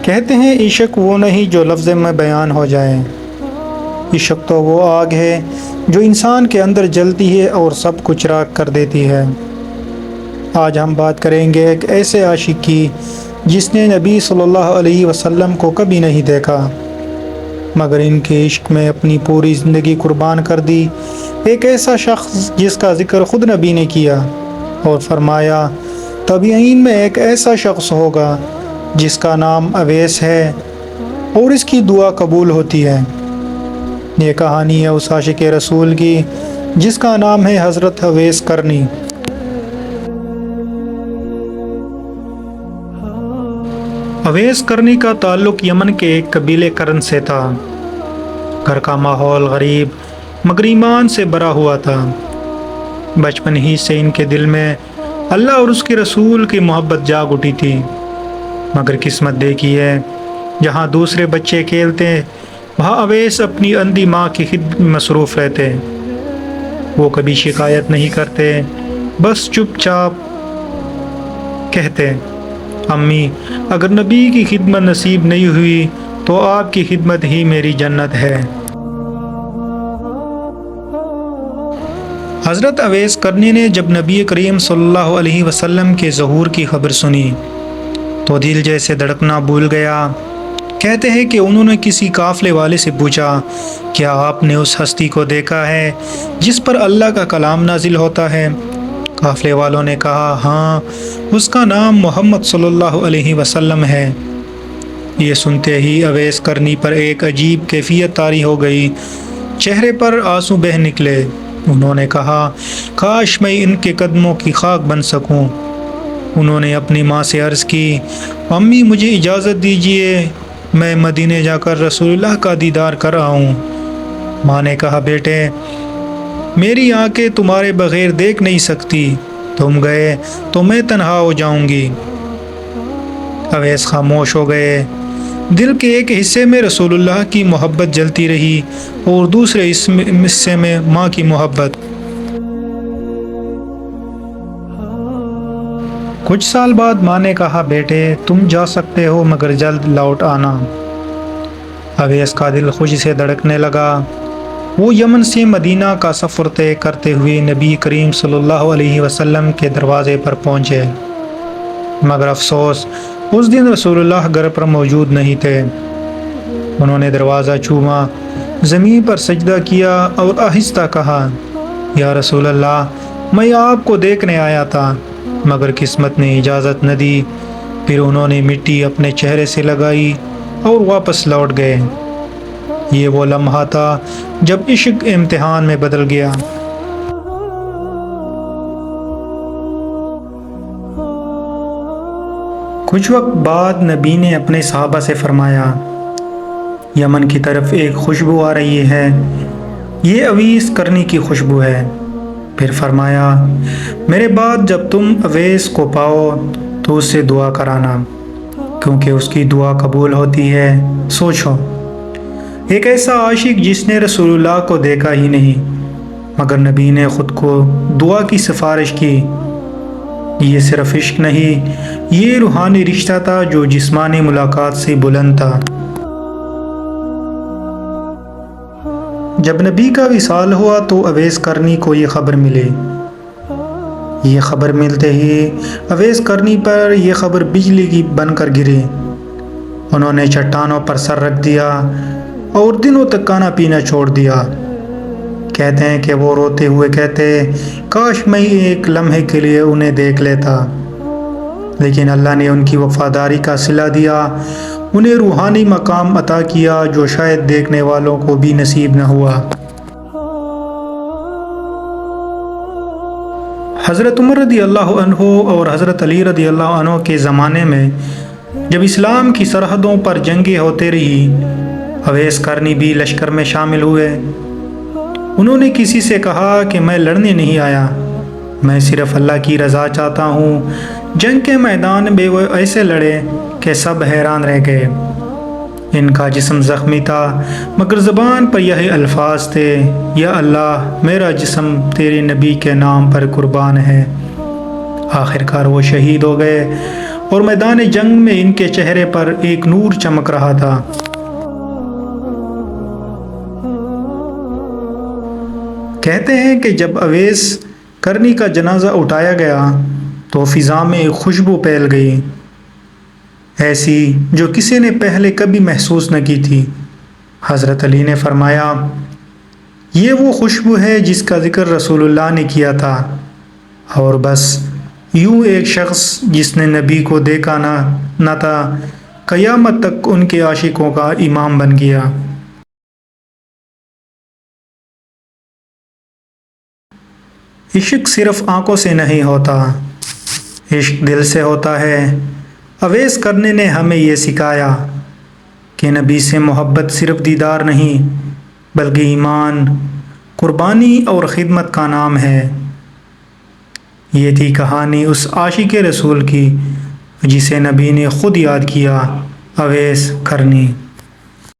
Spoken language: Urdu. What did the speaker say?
کہتے ہیں عشق وہ نہیں جو لفظ میں بیان ہو جائے، عشق تو وہ آگ ہے جو انسان کے اندر جلتی ہے اور سب کچھ راکھ کر دیتی ہے۔ آج ہم بات کریں گے ایک ایسے عاشق کی جس نے نبی صلی اللہ علیہ وسلم کو کبھی نہیں دیکھا مگر ان کے عشق میں اپنی پوری زندگی قربان کر دی۔ ایک ایسا شخص جس کا ذکر خود نبی نے کیا اور فرمایا تابعین میں ایک ایسا شخص ہوگا جس کا نام اویس ہے اور اس کی دعا قبول ہوتی ہے۔ یہ کہانی ہے اس عاشق رسول کی جس کا نام ہے حضرت اویس کرنی۔ اویس کرنی کا تعلق یمن کے ایک قبیلے کرن سے تھا۔ گھر کا ماحول غریب مگر ایمان سے بھرا ہوا تھا۔ بچپن ہی سے ان کے دل میں اللہ اور اس کے رسول کی محبت جاگ اٹھی تھی، مگر قسمت دیکھی ہے جہاں دوسرے بچے کھیلتے وہاں اویس اپنی اندھی ماں کی خدمت میں مصروف رہتے۔ وہ کبھی شکایت نہیں کرتے، بس چپ چاپ کہتے امی اگر نبی کی خدمت نصیب نہیں ہوئی تو آپ کی خدمت ہی میری جنت ہے۔ حضرت اویس کرنی نے جب نبی کریم صلی اللہ علیہ وسلم کے ظہور کی خبر سنی تو دل جیسے دھڑکنا بھول گیا۔ کہتے ہیں کہ انہوں نے کسی قافلے والے سے پوچھا کیا آپ نے اس ہستی کو دیکھا ہے جس پر اللہ کا کلام نازل ہوتا ہے؟ قافلے والوں نے کہا ہاں، اس کا نام محمد صلی اللہ علیہ وسلم ہے۔ یہ سنتے ہی اویس کرنی پر ایک عجیب کیفیت طاری ہو گئی، چہرے پر آنسو بہہ نکلے۔ انہوں نے کہا کاش میں ان کے قدموں کی خاک بن سکوں۔ انہوں نے اپنی ماں سے عرض کی امی مجھے اجازت دیجیے میں مدینے جا کر رسول اللہ کا دیدار کر آؤں۔ ماں نے کہا بیٹے میری آنکھیں تمہارے بغیر دیکھ نہیں سکتی، تم گئے تو میں تنہا ہو جاؤں گی۔ اویس خاموش ہو گئے۔ دل کے ایک حصے میں رسول اللہ کی محبت جلتی رہی اور دوسرے حصے میں ماں کی محبت۔ کچھ سال بعد ماں نے کہا بیٹے تم جا سکتے ہو مگر جلد لوٹ آنا۔ اویس کا دل خوشی سے دھڑکنے لگا۔ وہ یمن سے مدینہ کا سفر طے کرتے ہوئے نبی کریم صلی اللہ علیہ وسلم کے دروازے پر پہنچے، مگر افسوس اس دن رسول اللہ گھر پر موجود نہیں تھے۔ انہوں نے دروازہ چوما، زمین پر سجدہ کیا اور آہستہ کہا یا رسول اللہ میں آپ کو دیکھنے آیا تھا مگر قسمت نے اجازت نہ دی۔ پھر انہوں نے مٹی اپنے چہرے سے لگائی اور واپس لوٹ گئے۔ یہ وہ لمحہ تھا جب عشق امتحان میں بدل گیا۔ کچھ وقت بعد نبی نے اپنے صحابہ سے فرمایا یمن کی طرف ایک خوشبو آ رہی ہے، یہ اویس کرنی کی خوشبو ہے۔ پھر فرمایا میرے بعد جب تم اویس کو پاؤ تو اس سے دعا کرانا کیونکہ اس کی دعا قبول ہوتی ہے۔ سوچو ایک ایسا عاشق جس نے رسول اللہ کو دیکھا ہی نہیں مگر نبی نے خود کو دعا کی سفارش کی۔ یہ صرف عشق نہیں، یہ روحانی رشتہ تھا جو جسمانی ملاقات سے بلند تھا۔ جب نبی کا وصال ہوا تو اویس کرنی کو یہ خبر ملی۔ یہ خبر ملتے ہی اویس کرنی پر یہ خبر بجلی کی بن کر گری۔ انہوں نے چٹانوں پر سر رکھ دیا اور دنوں تک کھانا پینا چھوڑ دیا۔ کہتے ہیں کہ وہ روتے ہوئے کہتے کاش میں ایک لمحے کے لیے انہیں دیکھ لیتا، لیکن اللہ نے ان کی وفاداری کا صلہ دیا، انہیں روحانی مقام عطا کیا جو شاید دیکھنے والوں کو بھی نصیب نہ ہوا۔ حضرت عمر رضی اللہ عنہ اور حضرت علی رضی اللہ عنہ کے زمانے میں جب اسلام کی سرحدوں پر جنگیں ہوتے رہی، اویس کرنی بھی لشکر میں شامل ہوئے۔ انہوں نے کسی سے کہا کہ میں لڑنے نہیں آیا، میں صرف اللہ کی رضا چاہتا ہوں۔ جنگ کے میدان میں وہ ایسے لڑے کہ سب حیران رہ گئے۔ ان کا جسم زخمی تھا مگر زبان پر یہی الفاظ تھے یا اللہ میرا جسم تیرے نبی کے نام پر قربان ہے۔ آخر کار وہ شہید ہو گئے اور میدان جنگ میں ان کے چہرے پر ایک نور چمک رہا تھا۔ کہتے ہیں کہ جب اویس کرنی کا جنازہ اٹھایا گیا تو فضا میں ایک خوشبو پھیل گئی، ایسی جو کسی نے پہلے کبھی محسوس نہ کی تھی۔ حضرت علی نے فرمایا، یہ وہ خوشبو ہے جس کا ذکر رسول اللہ نے کیا تھا، اور بس یوں ایک شخص جس نے نبی کو دیکھا نہ تھا قیامت تک ان کے عاشقوں کا امام بن گیا۔ عشق صرف آنکھوں سے نہیں ہوتا، عشق دل سے ہوتا ہے۔ اویس کرنی نے ہمیں یہ سکھایا کہ نبی سے محبت صرف دیدار نہیں بلکہ ایمان، قربانی اور خدمت کا نام ہے۔ یہ تھی کہانی اس عاشق رسول کی جسے نبی نے خود یاد کیا، اویس کرنی۔